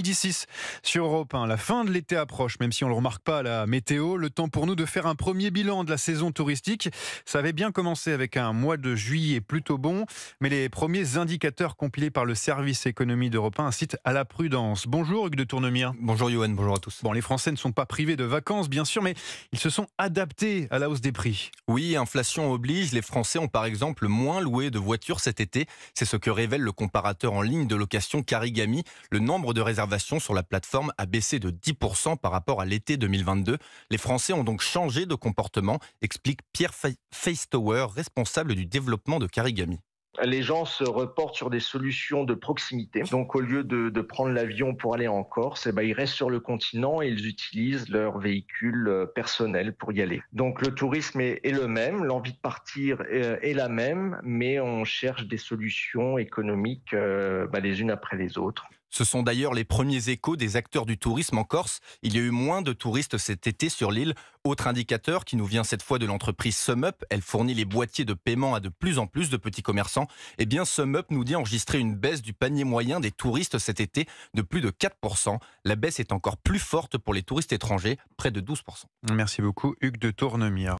midi 6 sur Europe 1. La fin de l'été approche, même si on ne le remarque pas à la météo. Le temps pour nous de faire un premier bilan de la saison touristique. Ça avait bien commencé avec un mois de juillet plutôt bon, mais les premiers indicateurs compilés par le service économie d'Europe 1 incitent à la prudence. Bonjour Hugues de Tournemire. Bonjour Yoann, bonjour à tous. Bon, les Français ne sont pas privés de vacances, bien sûr, mais ils se sont adaptés à la hausse des prix. Oui, inflation oblige, les Français ont par exemple moins loué de voitures cet été. C'est ce que révèle le comparateur en ligne de location Carigami. Le nombre de réservations sur la plateforme a baissé de 10% par rapport à l'été 2022. Les Français ont donc changé de comportement, explique Pierre Feistauer, responsable du développement de Carigami. Les gens se reportent sur des solutions de proximité. Donc, au lieu de prendre l'avion pour aller en Corse, ils restent sur le continent et ils utilisent leur véhicule personnel pour y aller. Donc, le tourisme est le même, l'envie de partir est la même, mais on cherche des solutions économiques les unes après les autres. Ce sont d'ailleurs les premiers échos des acteurs du tourisme en Corse. Il y a eu moins de touristes cet été sur l'île. Autre indicateur qui nous vient cette fois de l'entreprise SumUp, elle fournit les boîtiers de paiement à de plus en plus de petits commerçants. Eh bien, SumUp nous dit enregistrer une baisse du panier moyen des touristes cet été de plus de 4%. La baisse est encore plus forte pour les touristes étrangers, près de 12%. Merci beaucoup Hugues de Tournemire.